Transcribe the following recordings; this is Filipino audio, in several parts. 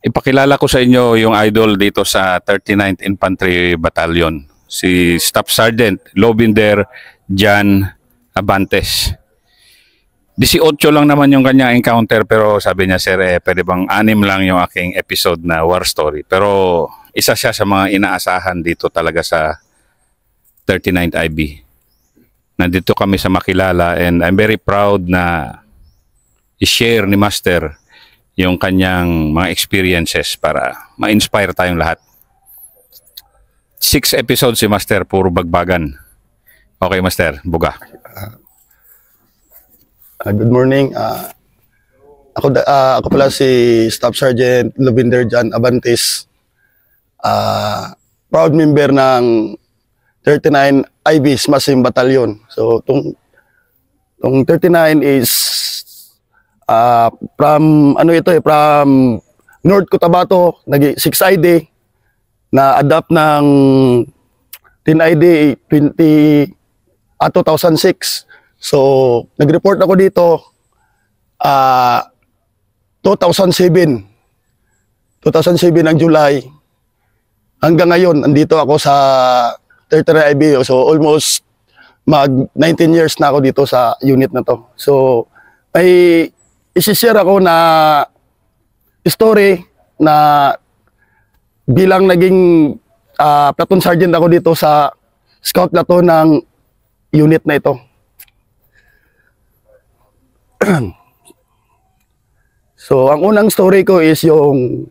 Ipakilala ko sa inyo yung idol dito sa 39th Infantry Battalion, si Staff Sergeant Lobinder Jan Abantes. 18 lang naman yung kanyang encounter, pero sabi niya, sir, pwede bang 6 lang yung aking episode na war story. Pero isa siya sa mga inaasahan dito talaga sa 39th IB. Nandito kami sa Makilala and I'm very proud na i-share ni Master yung kanyang mga experiences para ma-inspire tayong lahat. 6 episodes si Master, puro bagbagan. Okay, Master, buga. Good morning. Ako pala si Staff Sergeant Lobinder Jan Abantes. Proud member ng 39 IB Masim Battalion. So, tong 39 is from North Cotabato, 6 ID na adapt ng 10 ID 2006. So, nag-report ako dito 2007 ng July. Hanggang ngayon, andito ako sa 39 IB. So, almost mag 19 years na ako dito sa unit na to. So, may isi-share ako na story na bilang naging platoon sergeant ako dito sa scout platoon ng unit na ito. So, ang unang story ko is yung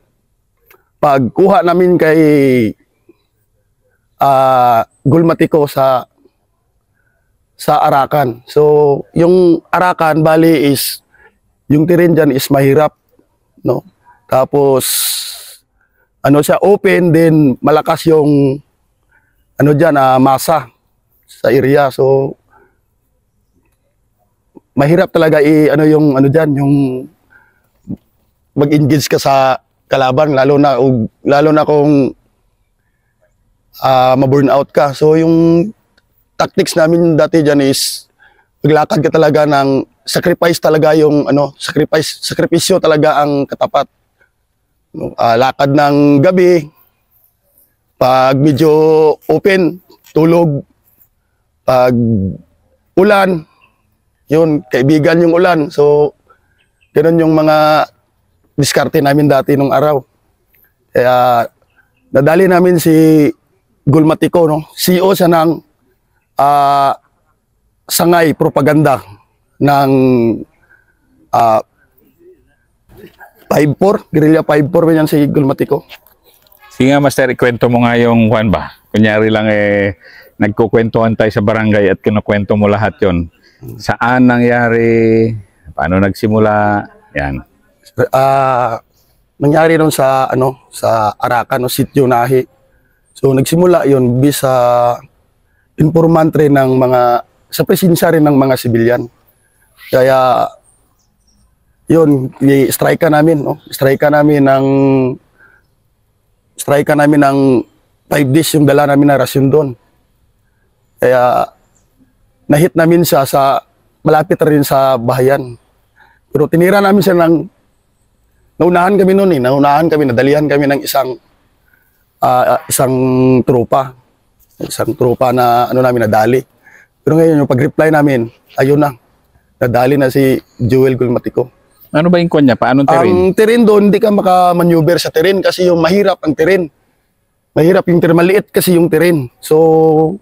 pagkuha namin kay Gulmatiko sa Arakan. So, yung Arakan, bali is, yung terrain dyan is mahirap, no? Tapos, siya, open, then malakas yung, dyan, masa sa area. So, mahirap talaga yung mag-engage ka sa kalaban, lalo na kung ma-burn out ka. So, yung tactics namin dati dyan is maglakad ka talaga ng sacrifice talaga yung sakripisyo talaga ang katapat. Lakad ng gabi, pag medyo open, tulog, pag ulan, yun, kaibigan yung ulan. So, ganun yung mga diskarte namin dati nung araw. Kaya, nadali namin si Gulmatiko, no? CEO siya ng sangay propaganda ng 5-4, guerrilla 5-4 ba yan si Gulmatiko? Sige nga, Master, ikwento mo nga yung Juan ba? Kunyari lang nagkukwentuhan tayo sa barangay at kinukwento mo lahat yon. Saan nangyari? Paano nagsimula? Yan. Nangyari nun sa Arakan, Sitio Nahi. So nagsimula yon bisa informant rin ng sa presensya rin ng mga sibilyan. Kaya yun, i-strike ka namin, no? Strike ka namin ng 5 days yung dala namin na rasyon doon. Kaya nahit namin siya sa malapit rin sa bahayan. Pero tinira namin siya naunahan kami noon, nadalihan kami ng isang tropa. Isang tropa na namin nadali. Pero ngayon yung pag-reply namin, ayun na. Nadali na si Joel Gulmatiko. Ano ba yung kanya? Paano terrain? Ang terrain doon, hindi ka makamaneuver sa terrain kasi yung mahirap ang terrain. Mahirap yung terrain, maliit kasi yung terrain. So,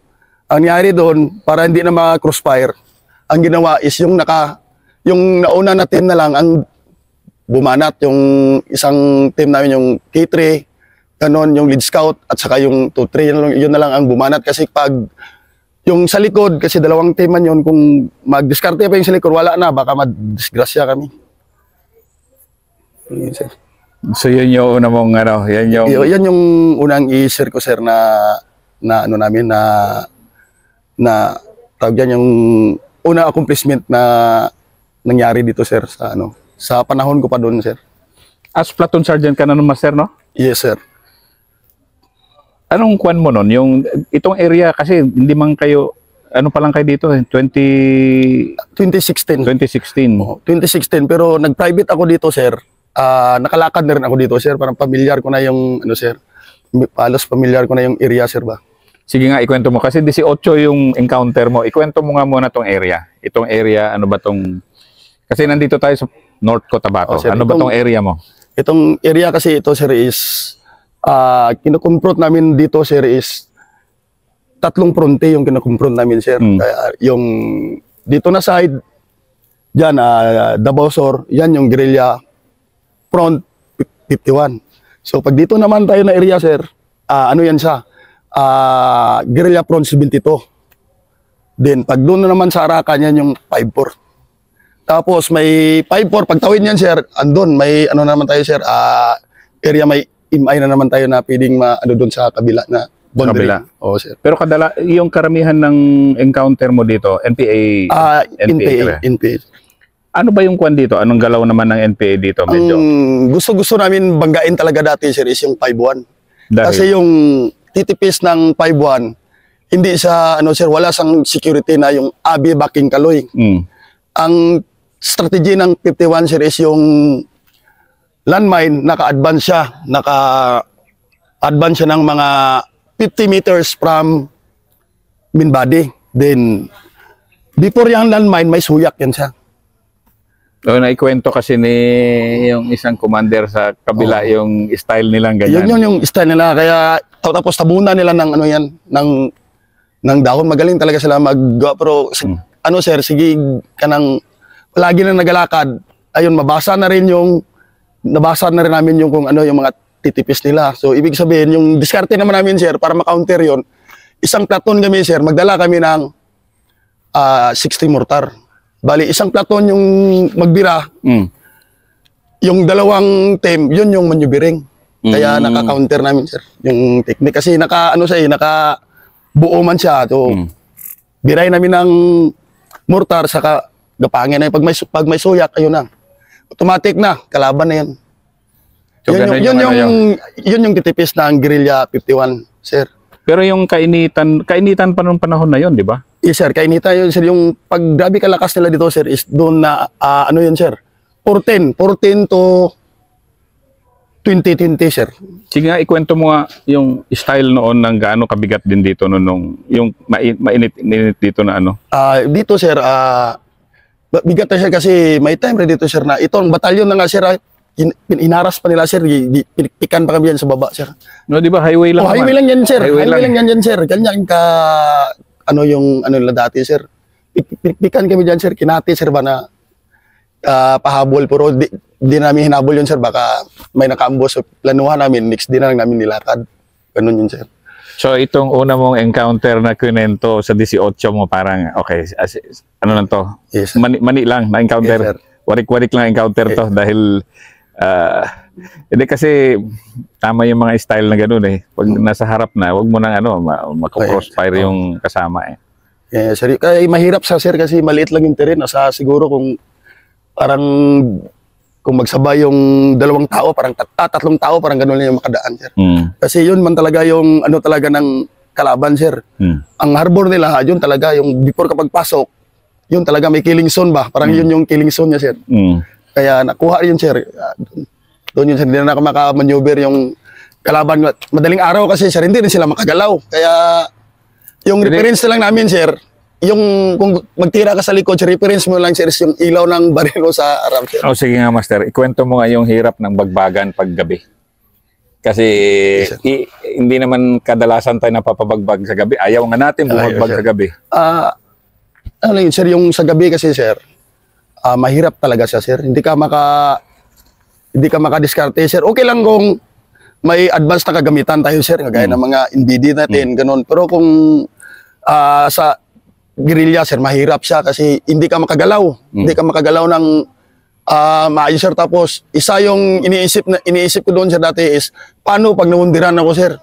ang nangyari doon, para hindi na ma-crossfire, ang ginawa is yung nauna na team na lang ang bumanat. Yung isang team namin, yung K3, ganon, yung lead scout, at saka yung 2-3, yun na lang ang bumanat. Kasi pag yung sa likod, kasi dalawang team man yun, kung mag-discarte pa yung sa likod, wala na, baka madisgrasya kami. So yun yung una mong yan yung unang i-share ko, sir, na tawag yan, yung unang accomplishment na nangyari dito, sir, sa panahon ko pa doon, sir. As platoon sergeant ka na nun, Master, no? Yes, sir. Anong kwan mo nun? Itong area kasi hindi man kayo, pa lang kayo dito? 2016. 2016. 2016, pero nag-private ako dito, sir. nakalakad na rin ako dito, sir. Parang familiar ko na yung, ano, sir. Halos familiar ko na yung area, sir ba? Sige nga, ikwento mo. Kasi 18 yung encounter mo. Ikwento mo nga muna tong area. Itong area, ano ba tong... Kasi nandito tayo sa North Cotabato. Sir, ano ba tong area mo? Itong area kasi ito, sir, is... kinukonfront namin dito, sir, is... 3 fronte yung kinukonfront namin, sir. Kaya yung... Dito na side, dyan, Davao Sur, yan yung guerrilla front 51. So pag dito naman tayo na area, sir, ano yan siya? Guerrilla front 72. Then pag doon na naman sa Arakan, yan yung 54. Tapos may 54, pag tawid yan, sir, andun, may ano naman tayo, sir, area may imay na naman tayo na pwedeng ano doon sa kabila na boundary. Kabila. Oo, sir. Pero yung karamihan ng encounter mo dito, NPA? NPA. Ano ba yung kwan dito? Anong galaw naman ng NPA dito? Medyo? Gusto namin banggain talaga dati, sir, is yung 5-1. Dahil? Kasi yung titipis ng 5-1, hindi sa, ano, sir, wala sang security na yung abi backing kaloy. Ang strategy ng 51, sir, is yung landmine, naka-advance siya. Naka-advance siya ng mga 50 meters from main body. Then, before yung landmine, may suyak yan siya. So, naikwento kasi ni yung isang commander sa kabila yung style nilang ganyan. Yun yung style nila. Kaya tapos tabunan nila ng ano yan, ng dahon. Magaling talaga sila pero ano, sir, sige ka nang palagi na nagalakad. Ayun, nabasa na rin namin yung kung ano yung mga titipis nila. So ibig sabihin yung diskarte naman namin, sir, para ma-counter yon. Isang platon kami, sir, magdala kami ng 60 mortar. Bali, isang platon yung magbira. Yung dalawang team, yun yung manubiring. Kaya naka-counter namin, sir. Yung technique. Kasi naka-buo man siya. So, biray namin ng mortar, saka gapangin na yun. Pag may suyak, ayun na. Automatic na, kalaban na yan. So, yun yung titipis ng Guerrilla 51, sir. Pero yung kainitan pa nung panahon na yon, di ba? Yes, sir. Kainita yun, sir. Yung pag grabe kalakas nila dito, sir, is doon na, ano yun, sir? 14 to 2020, sir. Sige nga, ikwento mo nga yung style noon ng gaano kabigat din dito nung yung mainit dito na ano. Dito, sir, bigat na siya kasi may time rin dito, sir, na itong batalyon na nga, sir, inaras pa nila, sir. Pikan pa kami yan sa baba, sir. No, di ba? Highway lang. Highway lang yan, sir. Highway lang yan, sir. Ganyan ka, ano yung, ano nila dati, sir. Pikan kami dyan, sir. Kinati, sir, ba na pahabol. Pero di namin hinabol yun, sir. Baka may nakaambos. So, planuhan namin. Next din na lang namin nilakad. Ganun yun, sir. So, itong una mong encounter na kwento sa 18 mo, parang, okay, ano lang to? Yes, sir. Mani lang na encounter. Yes, sir. Warik-warik lang encounter to dahil hindi kasi tama yung mga style na gano'n eh. Pag nasa harap na, wag mo nang ano, mako-crossfire yung kasama eh. Yeah, sir. Kaya mahirap sa, sir, kasi maliit lang yung terrain. Sa siguro kung parang kung magsabay yung 2 tao, parang 3 tao, parang gano'n yung makadaan, sir. Kasi yun man talaga yung ano talaga ng kalaban, sir. Ang harbor nila, yun talaga yung before kapag pasok, yun talaga may killing zone ba? Parang yun yung killing zone niya, sir. Kaya nakuha yun, sir. Doon yun, sir. Hindi na makamaneuver yung kalaban. Madaling araw kasi, sir, hindi rin sila makagalaw. Kaya yung reference na lang namin, sir, yung kung magtira ka sa likod, sir, reference mo lang, sir, is yung ilaw ng barilo sa aram, sir. Oh, sige nga, Master. Ikwento mo nga yung hirap ng bagbagan paggabi. Kasi Yes, hindi naman kadalasan tayo napapabagbag sa gabi. Ayaw nga natin bumagbag sa gabi. Ano yun, sir, yung sa gabi kasi, sir, mahirap talaga siya, sir. Hindi ka makadiskarte, sir. Okay lang kung may advanced na kagamitan tayo, sir, kagaya ng mga NVD natin, ganun. Pero kung sa guerrilla, sir, mahirap siya kasi hindi ka makagalaw. Hindi ka makagalaw ng maayos, sir. Tapos, isa yung iniisip ko doon, sir, dati is, paano pag nawundiran ako, sir?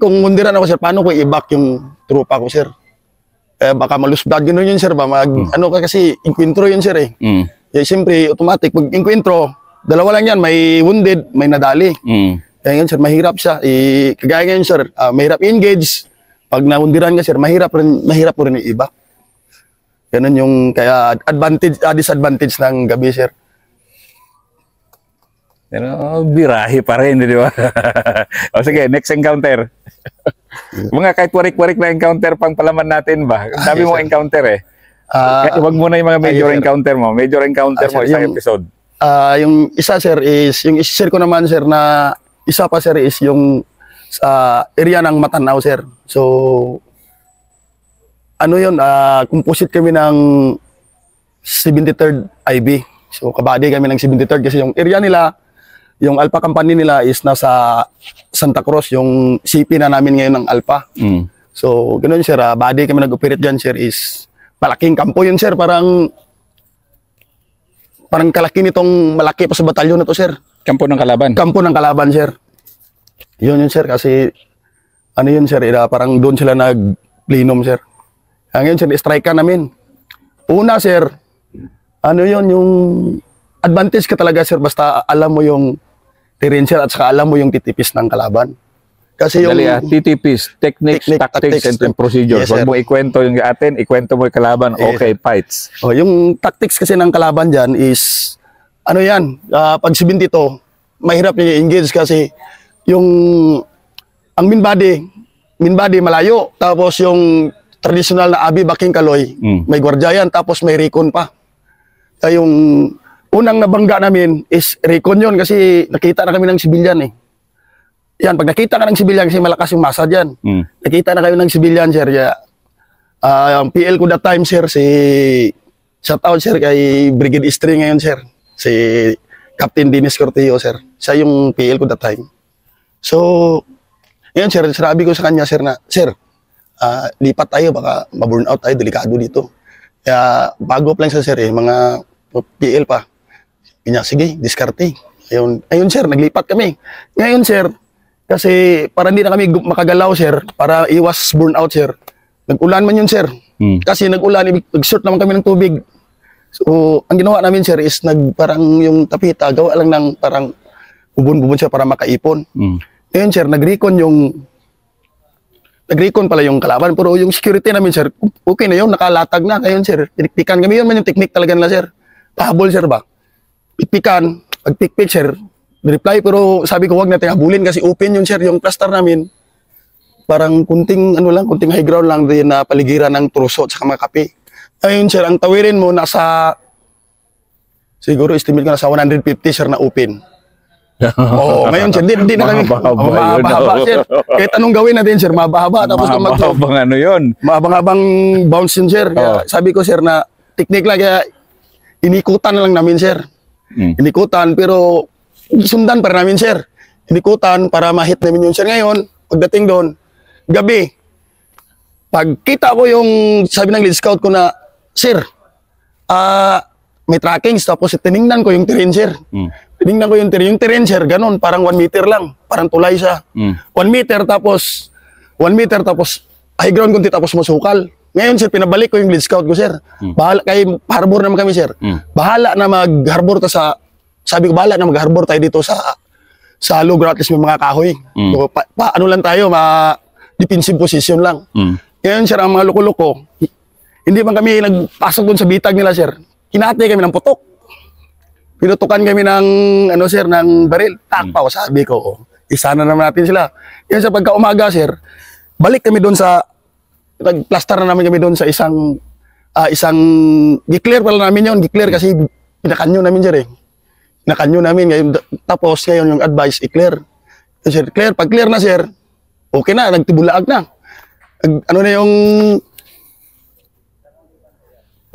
Kung mundiran ako, sir, paano ko i-back yung trupa ko, sir? Baka malusbad, gano'n yun, sir. Ano ka kasi, inkwentro yun, sir, eh. Siyempre, automatic, pag inkwentro, dalawa lang yan, may wounded, may nadali. Kaya yun, sir, mahirap siya. Kagaya ngayon, sir, mahirap engage. Pag nawundiran ka, sir, mahirap po rin yung iba. Ganun yung, kaya disadvantage ng gabi, sir. Pero birahe pa rin, di ba? O sige, next encounter. Mga kahit warik-warik na encounter pang palaman natin ba? Ang dami yes, mong sir. encounter eh. Huwag mo na yung mga major yes, sir. encounter mo. Major encounter mo, Sir, isang yung- episode. Yung isa sir is, yung share ko naman sir na isa pa sir is yung sa area ng Matanaw sir. So, ano yun, composite kami ng 73rd IB. So, kabady kami ng 73rd kasi yung area nila, yung Alpha company nila is nasa Santa Cruz, yung CP na namin ngayon ng Alpha. Mm. So, ganoon sir, body kami nag-operate dyan sir is malaking kampo yun sir, parang kalaki nitong malaki pa sa batalyon na to sir. Kampo ng kalaban. Kampo ng kalaban sir. Yun sir kasi ano yun sir, parang doon sila nag-plenum sir. Ngayon sir, strike ka namin. Una sir, ano yun yung advantage ka talaga sir basta alam mo yung terrain sir at saka alam mo yung titipis ng kalaban. Kasi yung Dali TTPs, techniques, Technique, tactics, tactics, and procedures. yes, Huwag sir. mo ikwento yung atin, ikwento mo yung kalaban. Yes, Okay, fights. yung tactics kasi ng kalaban dyan is, ano yan, pag 72, mahirap niya i-engage kasi yung, ang main body malayo, tapos yung traditional na abi baking kaloy, may gwardiya yan, tapos may recon pa. Kaya yung unang nabangga namin is recon yun kasi nakita na kami ng sibilyan eh. Yan, pag nakita ka ng sibilyan kasi malakas yung masa dyan. Nakita na kayo ng sibilyan, sir. Yung PL ko that time, sir, shout out, sir, kay Brigade Istri ngayon, sir. Si Captain Dennis Corteo, sir. Siya yung PL ko that time. So, ngayon, sir, sinabi ko sa kanya, sir, na, sir, lipat tayo, baka ma-burn out tayo, delikado dito. Kaya, bago pa lang sa sir, mga PL pa. Kanya, sige, diskarte. Ayun, sir, naglipat kami. Ngayon, sir, kasi para hindi na kami makagalaw, sir, para iwas burnout, sir. Nag-ulan man yun, sir. Kasi nag-ulan, nag-short naman kami ng tubig. So, ang ginawa namin, sir, is parang yung tapita, gawa lang ng parang bubon-bubon siya para makaipon. Ngayon, sir, nag-recon pala yung kalaban, pero yung security namin, sir, okay na yun, nakalatag na. Ngayon, sir, pinikpikan kami. Yun man yung technique talaga nila, sir. Pahabol, sir, ba? Pikpikan, pag-pikpik, sir, reply, pero sabi ko wag natin habulin kasi open yun sir, yung cluster namin parang kunting high ground lang din na paligiran ng truso at saka mga kape. Ayun sir, ang tawirin mo nasa siguro estimate ko nasa 150 sir na open. Ngayon sir, hindi na kami mahaba sir. Kahit anong gawin natin sir, mahaba tapos Mahabang ano yun? mahabang bounce yun sir. Kaya sabi ko sir na technique lang, kaya inikutan lang namin sir. Inikutan, pero sundan para namin, sir. Inikutan para ma-hit namin yung sir. Ngayon, pagdating doon, gabi, pagkita ko yung sabi ng lead scout ko na, sir, may trackings, tapos tinignan ko yung terrain, sir. Tinignan ko yung terrain. Yung terrain, sir, ganun, parang 1 meter lang. Parang tulay siya. 1 meter, tapos high ground kunti, tapos masukal. Ngayon, sir, pinabalik ko yung lead scout ko, sir. Bahala, kay harbor naman kami, sir. Bahala na mag-harbor sabi ko, bahala na mag-harbor tayo dito sa lugar, at least may mga kahoy. So, ano lang tayo, defensive position lang. Ngayon, sir, ang mga loko-loko, hindi man kami nagpasok doon sa bitag nila, sir. Kinatay kami ng putok. Pinutukan kami ng, sir, ng baril. Takpaw, sabi ko, isa na naman natin sila. Yan sa pagka-umaga, sir, balik kami doon nag-plaster na namin kami doon sa isang declare pala namin yun. Declare kasi pinakanyo namin, sir, Nakanyo namin ngayon, tapos ngayon yung advice i-clear. Sir, clear. Pag clear na, sir, okay na, nagtibulaag na.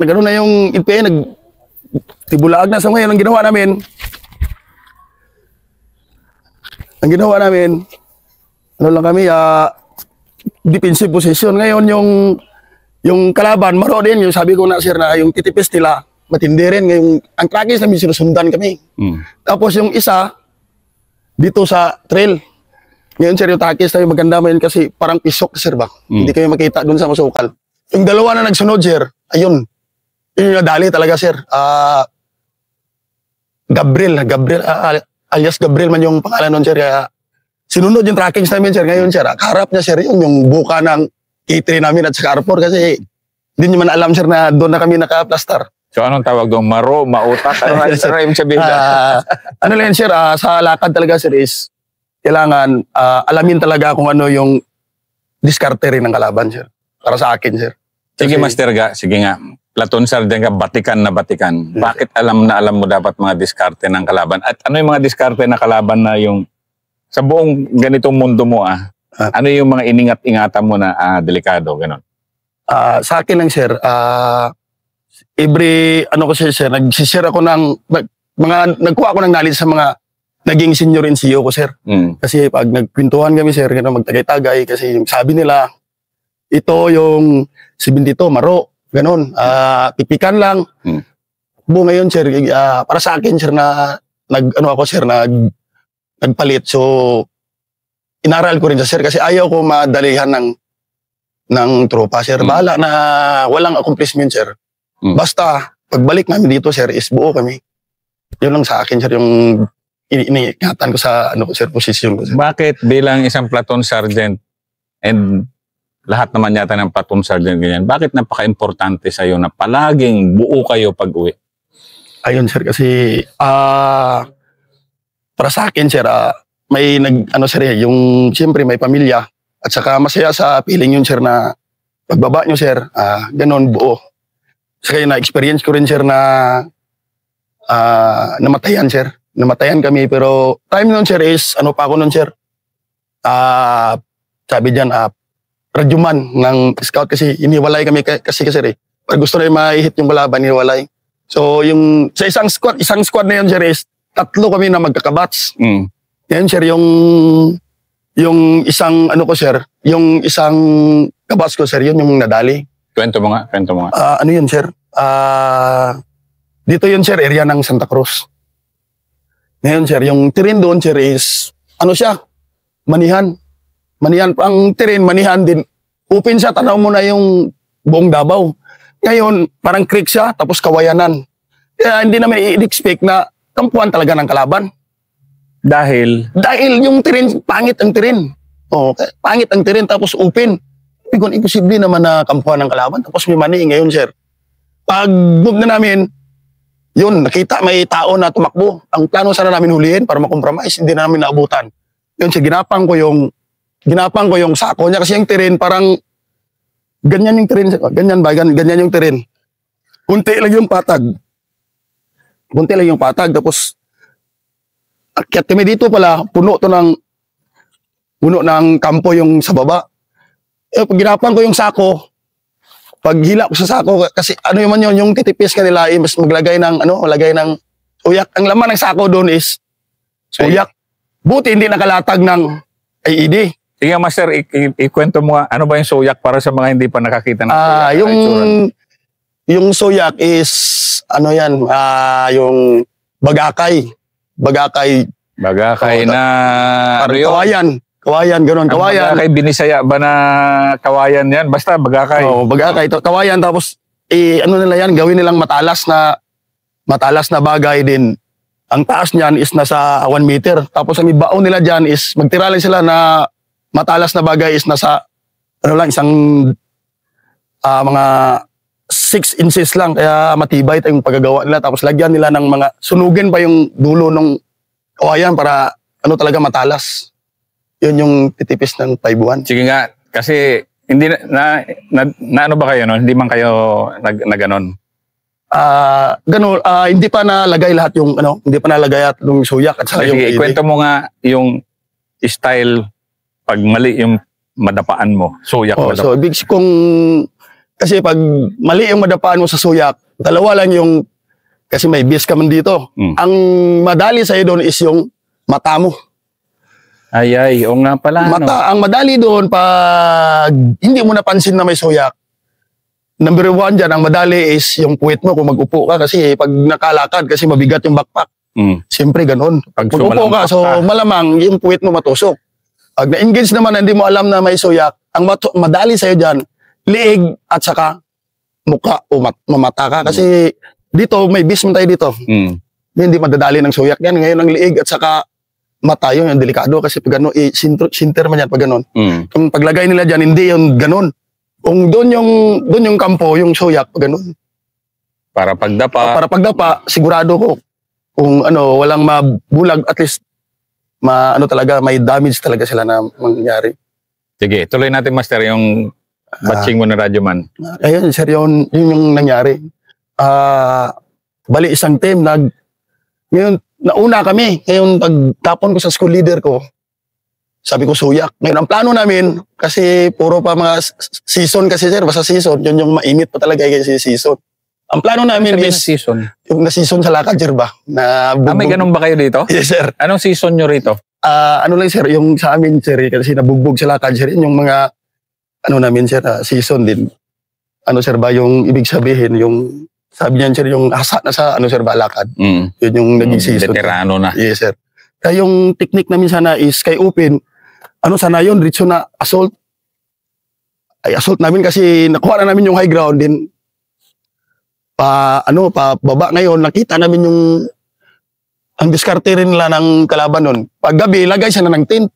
Yung NPA, nagtibulaag na. So ngayon, ang ginawa namin, defensive position. Ngayon, yung kalaban, maro din, yung sabi ko na, sir, na yung titipis nila, matindi rin. Ngayon, ang trackings namin, sinusundan kami. Tapos yung isa, dito sa trail. Ngayon, sir, yung trackings namin, maganda mo yun kasi parang pisok, sir, ba? Hindi kayo makita dun sa masukal. Yung dalawa na nagsunod, sir, ayun. Yun yung nadali talaga, sir. Gabriel, alias Gabriel man yung pangalan nun, sir. Kaya sinunod yung trackings namin, sir. Ngayon, sir, kaharap niya, sir, yung buka ng K3 namin at sa Carrefour kasi hindi nyo man alam, sir, na doon na kami naka-plaster. So anong tawag doon? Maro, mautak? Ano ibig sabihin? Ano lang sir, sa lakad talaga sir is kailangan alamin talaga kung ano yung diskarte rin ng kalaban sir. Para sa akin sir. Sige Master Ga, sige nga. Platoon Sergeant ka, batikan na batikan. Bakit alam na alam mo dapat mga diskarte ng kalaban? At ano yung mga diskarte na kalaban na yung sa buong ganitong mundo mo ano yung mga iningat-ingatan mo na delikado, gano'n? Sa akin lang sir, every ano ko sir, nagsishare ako ng nagkuha ako ng knowledge sa mga naging senior NCO ko sir. Kasi pag nagkwentuhan kami sir, gano'n, magtagay-tagay kasi yung sabi nila ito yung 72 maro, gano'n, pipikan lang. Ngayon sir, para sa akin sir na nagpalit. So inaral ko rin sa sir kasi ayaw ko madalihan ng tropa sir. Bahala na walang accomplishment sir. Basta pagbalik namin dito sir is buo kami. Yun lang sa akin sir yung iniingatan ko sa sir, posisyon ko sir. Bakit bilang isang platoon sergeant and lahat naman yata ng platoon sergeant ganyan, bakit napaka-importante sa iyo na palaging buo kayo pag-uwi? Ayun sir kasi para sa akin sir, may sir, yung siyempre may pamilya at saka masaya sa feeling yun sir na pagbaba nyo sir, ganon buo. Saka na-experience ko rin sir na namatayan sir. Namatayan kami pero time nun sir is pa ako nun sir. Sabi dyan, radyuman ng scout kasi iniwalay kami kasi sir eh. Pag gusto na ma-hit yung kalaban, iniwalay. So yung sa isang squad na yun sir is 3 kami na magkakabats. Yan sir yung isang ko sir, yung isang kabats ko sir, yun yung nadali. Kwento mo nga. Ano yun sir? Dito yun sir, area ng Santa Cruz. Ngayon sir, yung terrain doon sir is siya? Manihan. Ang terrain, manihan din. Open siya, tanaw mo na yung buong Davao. Ngayon, parang creek siya, tapos kawayanan. Kaya hindi namin i-expect na kampuan talaga ng kalaban. Dahil yung terrain, pangit ang terrain. Pangit ang terrain, tapos open. Imposible naman na kampuan ng kalaban. Tapos may mani ngayon, sir. Pag move na namin, yun, nakita may tao na tumakbo. Ang plano sana namin hulihin para makompromise, hindi na namin naabutan. Yun, sir, ginapang ko yung sako niya kasi yung terrain parang ganyan yung terrain. Ganyan yung terrain. Kunti lang yung patag. Tapos akyat kami dito pala, puno ng kampo yung sa baba. Pag ginapang ko yung sako, pag hila ko sa sako, kasi yung titipis kanila, mas maglagay ng suyak. Ang laman ng sako doon is suyak. Buti hindi nakalatag ng IED. Sige, Master, ikwento mo ano ba yung suyak para sa mga hindi pa nakakita ng suyak? Yung suyak is, yung bagakay na kawayan, gano'n, kawayan. Bagakay, binisaya ba na kawayan yan? Basta bagakay. Bagakay, kawayan, tapos nila yan, gawin nilang matalas na bagay din. Ang taas niyan is nasa 1 meter. Tapos ang ibaon nila dyan is, magtira lang sila na matalas na bagay is nasa, isang mga 6 inches lang. Kaya matibay yung paggagawa nila. Tapos lagyan nila ng mga, sunugin pa yung dulo ng kawayan para, talaga matalas. Yun yung titipis ng 5-1. Sige nga, kasi, hindi na ano ba kayo, no? Hindi man kayo na ganon? Hindi pa nalagay lahat yung hindi pa nalagay at yung suyak at saka yung ikwento mo nga yung style pag mali yung madapaan mo, suyak madapaan. So big kung kasi pag mali yung madapaan mo sa suyak, dalawa lang yung kasi may bis ka man dito. Ang madali sa doon is yung mata mo. Ay, o nga pala. Ang madali doon pag hindi mo napansin na may suyak. Number 1 dyan, ang madali is yung puwet mo kung mag-upo ka kasi pag nakalakad kasi mabigat yung backpack. Siyempre ganun. Pag mag-upo ka, so malamang yung puwet mo matusok. Pag na-engage naman hindi mo alam na may suyak, ang madali sa'yo dyan, liig at saka mukha o mamata ka. Kasi dito, may bis man tayo dito. Hindi madadali ng suyak yan. Ngayon ang liig at saka mata yun, yung delikado kasi pag gano'n, sinter man yan pag gano'n. Kung paglagay nila dyan, hindi yun gano'n. Kung doon yung kampo, yung suyak, gano'n. Para pagdapa. Para pagdapa, sigurado ko kung ano, walang mabulag, at least talaga, may damage talaga sila na mangyari. Sige, tuloy natin, Master, yung batching mo ng Radyoman. Ayun, sir, yun yung nangyari. Bali, isang team, ngayon, nauna kami. Ngayon, pagtapon ko sa school leader ko, sabi ko, suyak. Ngayon, ang plano namin, kasi puro pa mga season kasi, sir, basta season, yun yung mainit pa talaga kasi season. Ang plano namin is, season. yung na-season sa lakad, sir ba? May ganun ba kayo dito? Yes, sir. Anong season nyo rito? Ano lang, sir, yung sa amin, sir, kasi nabugbog sa lakad, sir, yung mga, namin, sir, season din. Sir ba, yung ibig sabihin, yung, sabi niyan, sir, yung hasa na sa, sir ba, lakad. Yun yung naging season. Veterano na. Yes, sir. Kaya yung technique namin sana is, kay open, sana yun, diretso na assault. Ay, assault namin kasi nakuha na namin yung high ground din. Baba ngayon, nakita namin yung ang diskarte rin nila ng kalaban nun. Pag gabi, lagay siya na ng tent.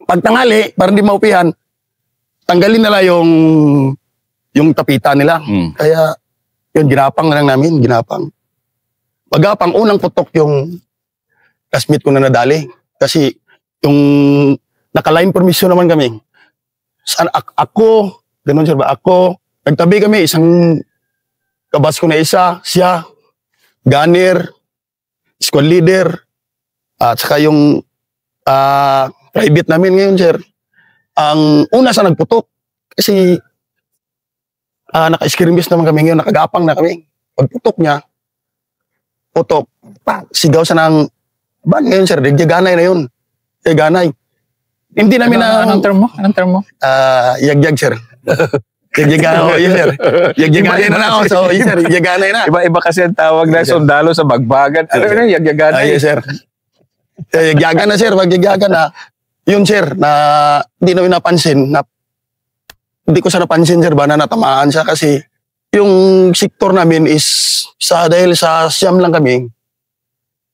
Pag tanghali, para hindi maupihan, tanggalin nila yung tapita nila. Kaya, yun, ginapang na lang namin, ginapang. Pagapang, unang putok yung classmate ko na nadali. Kasi, yung naka-line permission naman kami. Ako, ganun sir ba, ako, nagtabi kami, isang kabas ko na isa, siya, gunner, squad leader, at saka yung private namin ngayon, sir. Ang una sa nagputok, kasi naka-skirmish naman kami ngayon, nakagapang na kami. Pagputok niya, putok, sigaw sa ng, ba ngayon, sir, nagyaganay na yun. Ganay. Hindi namin Anong term mo? Yagyag, sir. Yagyagana, yun, sir. Yagyagana na ako. So, yun, sir, yagyagana na. Iba kasi ang tawag na sundalo sa bagbagan. Ano yun, yagyagana? Yes, sir. Yagyagan na, sir. Pag yagyagan na, yun, sir, na hindi namin napansin. Hindi ko siya napansin, sir, ba, na natamaan siya kasi yung sektor namin is, dahil sa siyam lang kami,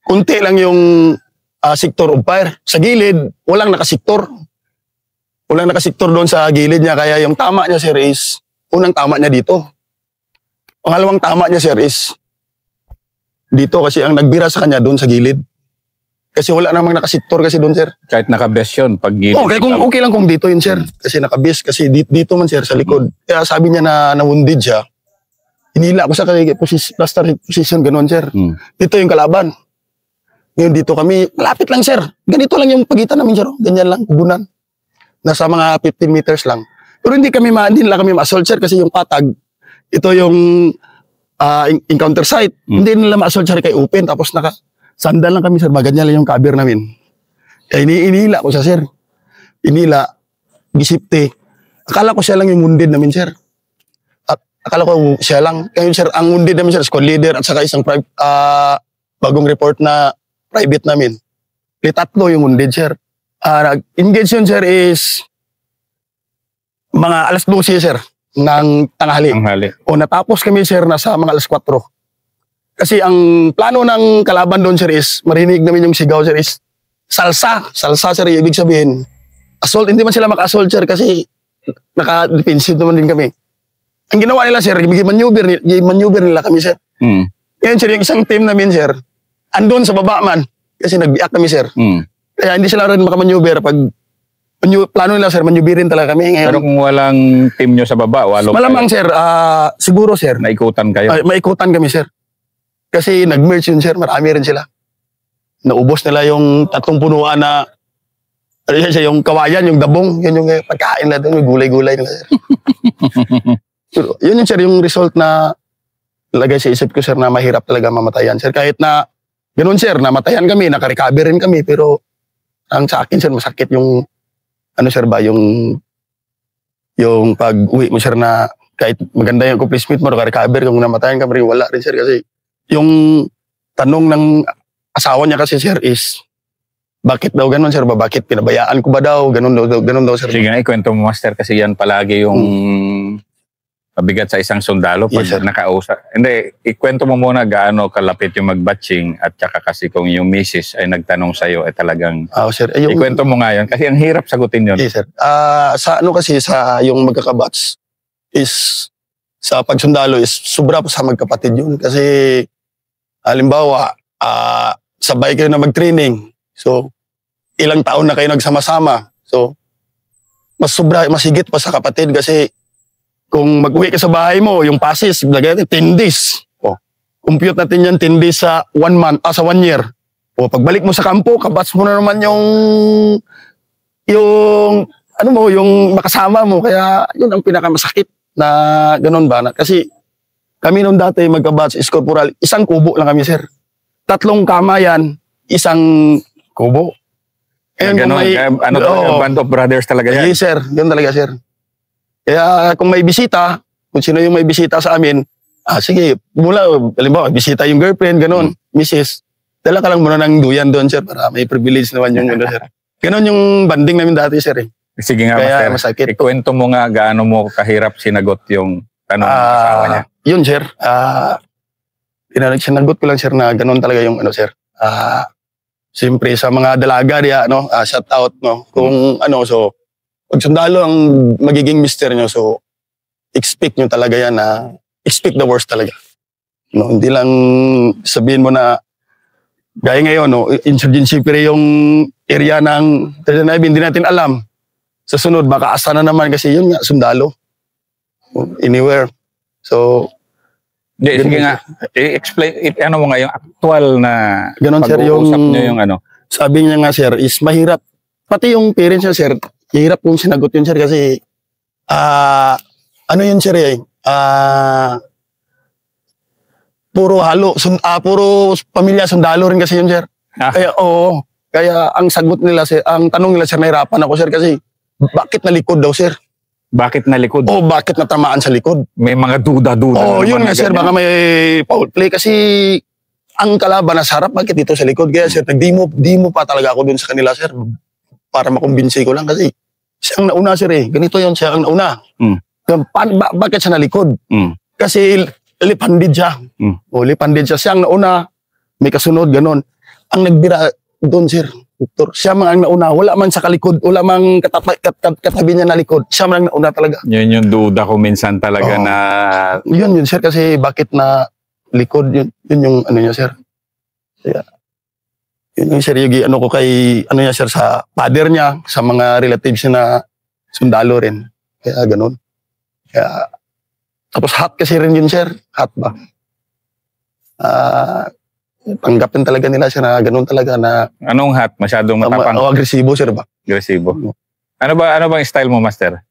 kunti lang yung sector of fire. Sa gilid, walang nakasektor. Walang nakasektor doon sa gilid niya. Kaya yung tama niya, sir, is, unang tama niya dito. Pangalawang tama niya, sir, is dito kasi ang nagbira sa kanya doon sa gilid. Kasi wala namang nakasektor kasi doon, sir. Kahit nakabes yun, pag gilid. Okay, okay lang kung dito yun, sir. Kasi nakabis, kasi dito man, sir, sa likod. Kaya sabi niya na nawundid siya. Hinila ko sa cluster position, ganun, sir. Dito yung kalaban. Ngayon dito kami, malapit lang, sir. Ganito lang yung pagitan namin, sir. Ganyan lang, kubunan. Nasa mga 15 meters lang. Pero hindi nila kami ma-assault, sir, kasi yung patag, ito yung encounter site. Hindi nila ma-assault, sir, kay open. Tapos sandal lang kami, sir. Ganyan lang yung cover namin. Kaya inihila ko siya, sir. Inila, gisipte. Akala ko siya lang yung wounded namin, sir. Akala ko siya lang. Kaya sir, ang wounded namin, sir, squad leader at saka isang bagong report na private namin. Tatlo yung wounded, sir. Engage yun, sir, is mga alas 12, sir, ng tanghali. O natapos kami, sir, nasa mga alas 4. Kasi ang plano ng kalaban doon, sir, is marinig namin yung sigaw, sir, is salsa. Salsa, sir, ibig sabihin. Assault, hindi man sila maka-assault, sir, kasi naka-defensive naman din kami. Ang ginawa nila, sir, maneuver nila kami, sir. Ngayon, sir, yung isang team namin, sir, andun sa baba man. Kasi nag-biak kami, sir. Kaya hindi sila rin makamaneuver. Pag plano nila, sir, maneuverin talaga kami. Ngayon, pero kung walang team nyo sa baba, malamang, sir, siguro, sir. Naikutan kayo? Maikutan kami, sir. Kasi nag-merge yun, sir. Marami rin sila. Naubos nila yung 3 punuan na yung kawayan, yung dabong. Yun yung pagkain nila doon, yung gulay-gulay nila, sir. So, yun yung, sir, yung result na lagay sa isip ko, sir, na mahirap talaga mamatayan, sir. Kahit na, ganun, sir, namatayan kami, nakarecover rin kami, pero ang sa akin, sir, masakit yung, sir ba, yung pag-uwi mo, sir, na kahit maganda yung accomplishment mo, nakarecover, kung namatayan ka, pero wala rin, sir, kasi yung tanong ng asawa niya kasi, sir, is, bakit daw ganun, sir ba? Bakit pinabayaan ko ba daw? Ganun daw, sir. Sige nga, ikwento mo, Master, kasi yan palagi yung mabigat sa isang sundalo pag nakausap. Hindi, ikwento mo muna gaano kalapit yung mag-batching at saka kasi kung yung misis ay nagtanong sa'yo ay talagang sir, ikwento mo nga yun kasi ang hirap sagutin yun. Yes, sir. Sa kasi sa yung magkakabats is sa pagsundalo is sobra pa sa magkapatid yun. Kasi, halimbawa, sabay kayo na mag-training. So, ilang taon na kayo nagsama-sama. So, mas higit pa sa kapatid kasi kung mag-uwi ka sa bahay mo, yung passes, lagay natin 10 days. O, compute natin yan 10 days sa 1 month, sa 1 year. O, pagbalik mo sa kampo, kabats mo na naman yung yung makasama mo. Kaya, yun ang pinakamasakit na ganun ba. Kasi, kami nung dati magka-batch is corporal, isang kubo lang kami, sir. 3 kama yan, isang kubo. Ganun, talaga, band of brothers talaga yan. Yes, sir. Ganun talaga, sir. Kaya kung may bisita, kung sino yung may bisita sa amin, sige, halimbawa, bisita yung girlfriend, ganun, misis, dala ka lang muna ng duyan doon, sir, para may privilege naman yung sir. Ganun yung banding namin dati, sir. Sige nga, kaya Master. Masakit. Ikwento mo nga gaano mo kahirap sinagot yung tanong ng asawa niya. Yun, sir. Sinagot ko lang, sir, na ganun talaga yung sir. Siyempre, sa mga dalaga diya, shout out, kung so, pag sundalo ang magiging mister nyo, so, expect nyo talaga yan na, expect the worst talaga. Hindi lang sabihin mo na, gaya ngayon, insurgency pero yung area ng 39, hindi natin alam. Sa sunod, baka asa na naman kasi yun nga, sundalo. Anywhere. So, sige nga, i-explain, ano mo nga yung actual na ganun, sir, pag-uusap nyo yung Sabi niya nga, sir, is mahirap. Pati yung parents niya, sir, mahirap kung sinagot yun, sir, kasi, yun, sir, puro puro pamilya sundalo rin kasi yun, sir. Kaya, kaya ang sagot nila, sir, ang tanong nila, sir, nahirapan ako, sir, kasi, bakit nalikod daw, sir? Bakit nalikod? Bakit natamaan sa likod? May mga duda-duda. Yun nga, sir, baka may foul play kasi ang kalaban nasa harap, bakit dito sa likod? Kaya, sir, di mo pa talaga ako dun sa kanila, sir, para makumbinsi ko lang kasi siya ang nauna, sir, ganito yun, siya ang nauna. Bakit siya nalikod? Kasi lipandid siya. Lipandid siya. Siya ang nauna, may kasunod, ganun. Ang nagbira doon, sir, doktor, siya ang nauna, wala man sa kalikod, wala man katabi niya na likod, siya man ang nauna talaga. Yun yung duda ko minsan talaga na... Yun, sir, kasi bakit na likod, yun yung niya, sir. Kaya, yun yung sir, yung ko kay, niya, sir, sa father niya, sa mga relatives niya na sundalo rin. Kaya ganun. Kaya, tapos hot kasi rin yun, sir. Hot ba? Tanggapin talaga nila siya na ganun talaga na... Anong hot? Masyadong matapang? Agresibo, sir ba? Agresibo. Ano bang style mo, Master?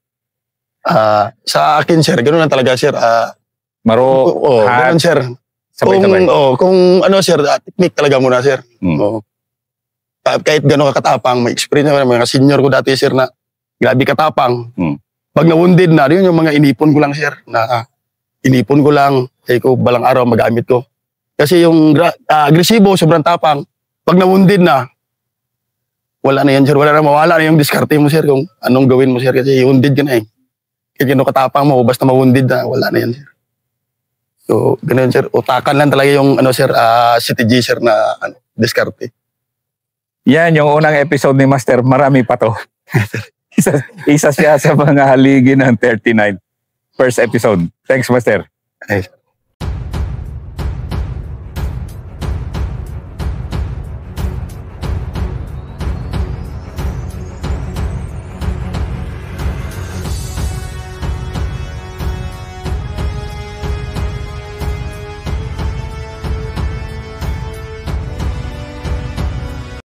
Sa akin, sir, ganun lang talaga, sir. Hot? Ganun, sir. Sabay-sabay? Kung sir, technique talaga muna, sir. Kahit ganun katapang, may experience naman, mga senior ko dati, sir, na grabe katapang. Pag na-wounded na, yun yung mga inipon ko lang, sir, na inipon ko lang, kaya ko balang araw magamit ko. Kasi yung agresibo, sobrang tapang. Pag na-wounded na, wala na yan, sir. Mawala na yung diskarte mo, sir, kung anong gawin mo, sir. Kasi wounded ka na Kaya gano'ng katapang mo, basta ma-wounded na, wala na yan, sir. So, gano'n, sir. Utakan lang talaga yung, sir, CTG, sir, na diskarte. Yan, yung unang episode ni Master, marami pa to. isa siya sa mga haligi ng 39. First episode. Thanks, Master. Ay,